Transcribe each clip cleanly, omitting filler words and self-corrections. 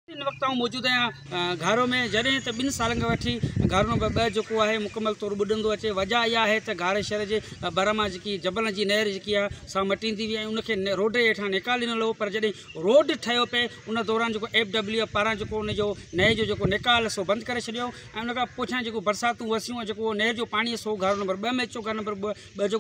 इन वक्त मौजूद आहियां घारो में जॾहिं त 2 सालनि खां वठी घारो नंबर 2 जेको आहे मुकमल तौर बुॾंदो अचे। वजह इहा आहे त घारे शहर जे बरामा जेकी जबलनि जी नहर जेकी आहे सा मटींदी वई ऐं उनखे रोड जे हेठां निकाली न लो, पर जॾहिं रोड ठहियो पए उन दौरान जेको FW पारां जेको उनजो नहर जो जेको निकाल सो बंदि करे छॾियो ऐं उन खां पुठियां जेको बरसातूं वसियूं जेको नहर जो पाणी सो घारो नंबर 2 में अचो, घारो नंबर 2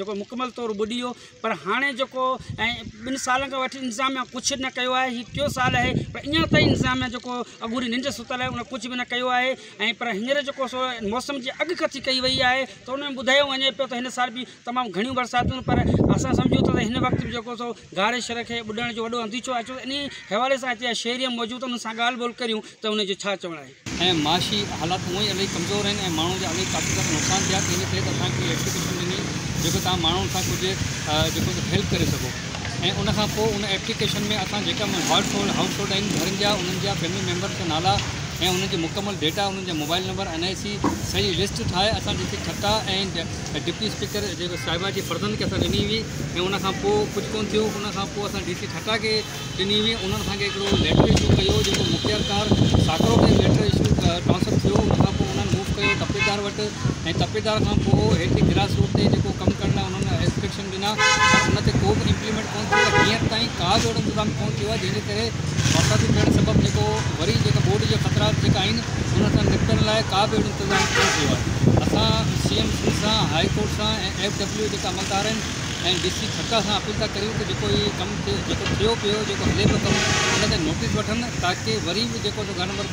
जेको मुकमल तौर बुॾी वियो। पर हाणे जेको ऐं 2 सालनि खां वठी इंतज़ामिया कुझु न कयो आहे। हीउ 3 साल आहे पर अञा ताईं इंतज़ामिया जेको अगूरी निंड सुतल आहे उन कुझु बि न कयो आहे। ऐं पर हींअर जेको सो मौसम जी अॻकथी कई वई आहे त उन में ॿुधायो वञे पियो त हिन साल बि तमामु घणियूं बरसातूं, पर असां सम्झूं था त हिन वक़्तु बि जेको सो घारे शहर खे ॿुॾण जो वॾो अंदीचो अचो। इन हवाले सां हिते शहरी मौजूदु उन सां ॻाल्हि ॿोल करियूं त उनजो छा चवणु आहे। ऐं माशी हालात उअं ई इलाही कमज़ोर आहिनि ऐं माण्हुनि जा इलाही काफ़ी सारा नुक़सान थिया, इन करे असांखे एप्लीकेशन ॾिनी जेको तव्हां माण्हुनि सां कुझु जेको हेल्प करे सघो। ऐं उनखां पोइ उन एप्लीकेशन में असां जेका हाउस होल्ड आहिनि घरनि जा उन्हनि जा फैमिली मेम्बर जा नाला ऐं उन्हनि जी मुकमल डेटा, उन्हनि जा मोबाइल नंबर NIC सही लिस्ट ठाहे असां जेके छटा ऐं डिप्टी स्पीकर जेको साहिबा जी फर्दनि खे असां ॾिनी हुई ऐं उनखां पोइ कुझु कोन थियो। उनखां पोइ असां DC छटा खे ॾिनी हुई, उन्हनि असांखे हिकिड़ो लेटर इशू कयो जेको मुखियाकार साकरो खे लेटर इशू ट्रांसफर थियो। उनखां पोइ उन्हनि मूव कयो तपेदार वटि ऐं तपेदार खां पोइ हेठि ग्रास रूट ते जेको कमु करण लाइ उन्हनि इंस्ट्रक्शन ॾिना, पर उन ते को बि इम्प्लीमेंट कोन थियो। हींअर ताईं का बि अहिड़ो इंतज़ाम कोन थियो आहे जंहिंजे करे बरसाती थियण सबबु जेको वरी जेका बोर्ड जा ख़तरा जेका आहिनि उन सां निपटण लाइ का बि अहिड़ो इंतज़ाम कोन थियो आहे। असां CMC सां हाई कोर्ट सां ऐं FW जेका अमलदार आहिनि ऐं DC छटा सां अपील था करियूं कि जेको इहो कमु जेको थियो पियो जेको हले पियो कमु उन ते नोटिस वठनि, ताकी वरी बि जेको घर नंबर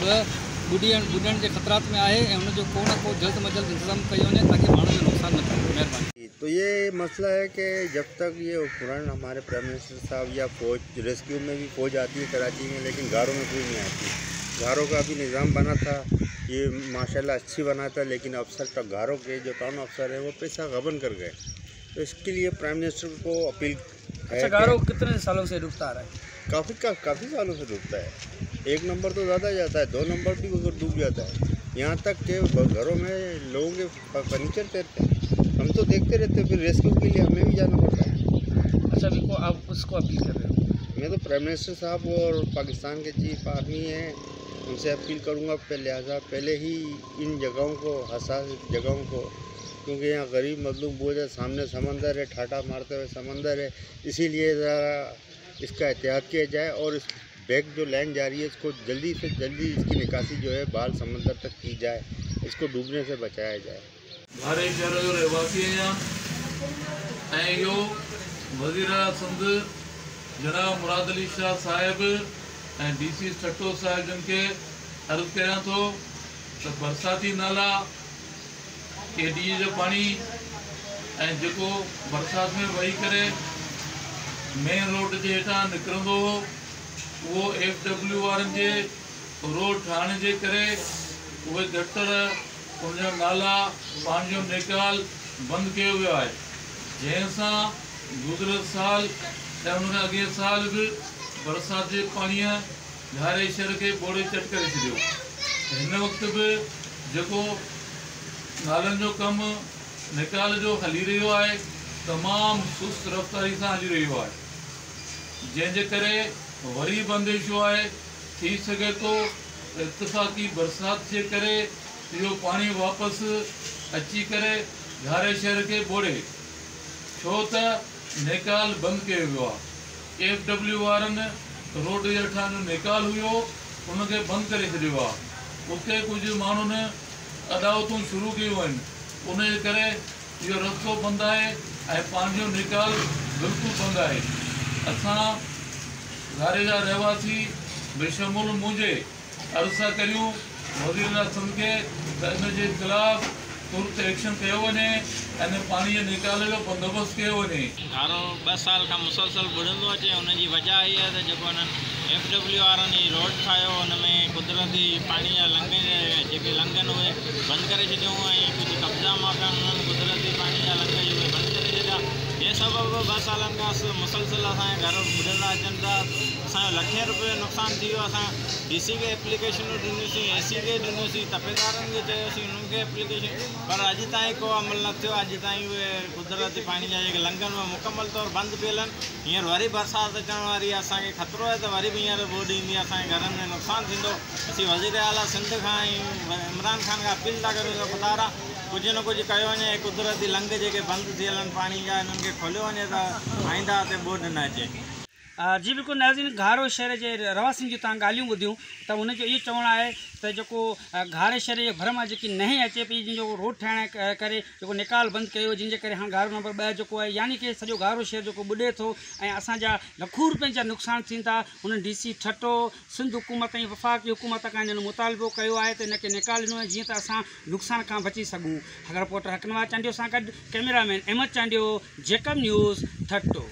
2 ॿुॾण जे ख़तरात में आहे ऐं उनजो को न को जल्द में जल्द इंतज़ाम कयो वञे ताकि माण्हुनि जो नुक़सान न थिए। महिरबानी। तो ये मसला है कि जब तक ये उपकरण हमारे प्राइम मिनिस्टर साहब या फौज रेस्क्यू में भी फौज आती है कराची में, लेकिन घरों में कोई नहीं आती। घरों का भी निज़ाम बना था, ये माशाल्लाह अच्छी बना था, लेकिन अफसर तक घरों के जो टाउन अफसर है वो पैसा गबन कर गए। तो इसके लिए प्राइम मिनिस्टर को अपील है। अच्छा, घरों कितने सालों से डूबता आ रहा है? काफ़ी सालों से डूबता है। 1 नंबर तो ज़्यादा जाता है, 2 नंबर भी उधर डूब जाता है। यहाँ तक के घरों में लोगों के फर्नीचर तैरते हैं, हम तो देखते रहते हैं, फिर रेस्क्यू के लिए हमें भी जाना पड़ता है। अच्छा, अभी को आप उसको अपील कर रहे हो? मैं तो प्राइम मिनिस्टर साहब और पाकिस्तान के चीफ आर्मी हैं, उनसे अपील करूँगा लिहाजा पहले ही इन जगहों को, हसास जगहों को, क्योंकि यहाँ गरीब मजलूम बोझ है, सामने समंदर है, ठाठा मारते हुए समंदर है, इसीलिए ज़रा इसका एहतियात किया जाए और इस बैग जो लाइन जा रही है इसको जल्दी से जल्दी इसकी निकासी जो है बाल समंदर तक की जाए, इसको डूबने से बचाया जाए। घारे शहर जो रहवासी आहियां ऐं इहो वज़ीर सिंध जनाब मुराद अली शाह साहिब ऐं DC छटो साहिब जिन खे अर्ज़ु कयां थो त बरसाती नाला KDE जो पाणी ऐं जेको बरसाति में वही करे मेन रोड जे हेठां निकिरंदो हो उहो FW वारनि जे रोड ठाहिण जे करे उहे गटर उनजा नाला पाणी जो निकाल बंदि कयो वियो आहे, जंहिंसां गुज़िरियल साल ऐं उनखां अॻे साल बि बरसाति जे पाणीअ घारे शहर खे ॿोड़े चट करे छॾियो। हिन वक़्तु बि जेको नालनि जो कमु निकाल जो हली रहियो आहे तमामु सुस्त रफ़्तारी सां हली रहियो आहे, जंहिंजे करे वरी बंदिशो आहे। थी सघे थो इत्तफ़ाक़ी बरसाति जे करे इहो पाणी वापसि अची करे घारे शहर खे ॿोड़े, छो त निकाल बंदि कयो वियो आहे। FW वारनि रोड जे हेठां जो निकाल हुयो उनखे बंदि करे छॾियो आहे। उते कुझु माण्हुनि अदावतूं शुरू कयूं आहिनि, उन जे करे इहो रस्तो बंदि आहे ऐं पाणी जो निकाल बिल्कुलु बंदि आहे। असां घारे जा रहवासी बेशमुल मुंहिंजे अर्ज़ु था करियूं वज़ीर सिंध खे त इन जे ख़िलाफ़ तुरत एक्शन कयो वञे ऐं पाणी जे निकाल जो बंदोबस्तु कयो वञे। घारो 2 साल खां मुसलसल बुॾंदो अचे, उनजी वजह इहा आहे त जेको हुननि FW वारनि रोड ठाहियो हुन में कुदरती पाणी जा जेके लंघनि उहे बंदि करे छॾियूं ऐं कुझु कब्ज़ा मकान उन्हनि कुदरती पाणी जा लंघ उहे बंदि करे छॾिया। जंहिं सबबु 2 सालनि खां मुसलसल असांजे घर बुॾंदा अचनि था। असांजो लखें रुपए जो नुक़सानु थी वियो। असां DC खे एप्लीकेशनूं ॾिनियूंसीं, AC खे ॾिनियूंसीं, तपेदारनि खे चयोसीं, उन्हनि खे एप्लीकेशन, पर अॼु ताईं को अमल न थियो। अॼु ताईं उहे कुदरती पाणी जा जेके लंघन उहे मुकमल तौरु बंदि पियल आहिनि। हींअर वरी बरसाति अचण वारी आहे, असांखे ख़तरो आहे त वरी बि हींअर ॿोॾि ईंदी, असांजे घरनि में नुक़सानु थींदो। असीं वज़ीर आला सिंध खां ऐं इमरान ख़ान खां अपील था करियूं त ख़ुदा कुझु न कुझु कयो वञे, कुदरती लंघ जेके बंदि थियल आहिनि पाणी जा, इन्हनि खे खोलियो वञे त आईंदा ते ॿोॾि न अचे। जी बिल्कुलु नाज़रीन, घारो शहर जे रवासियुनि जूं तव्हां ॻाल्हियूं ॿुधियूं त हुनजो इहो चवणु आहे त जेको घारे शहर जे भर मां जेकी नहर अचे पई, जिन जो रोड ठाहिण करे जेको निकाल बंदि कयो, जिन जे करे हाणे घारो नंबर 2 जेको आहे, यानी कि सॼो घारो शहर जेको ॿुॾे थो ऐं असांजा लखों रुपयनि जा नुक़सान थियनि था। हुननि DC ठट्टो, सिंध हुकूमत ऐं वफ़ाक़ी हुकूमत खां हिननि मुतालबो कयो आहे त हिनखे निकाल ॾिनो आहे, जीअं त असां नुक़सान खां बची सघूं। रिपोर्टर हकनवार चांडियो सां गॾु cameraman Ahmed Chandio, Jacob news ठट्टो।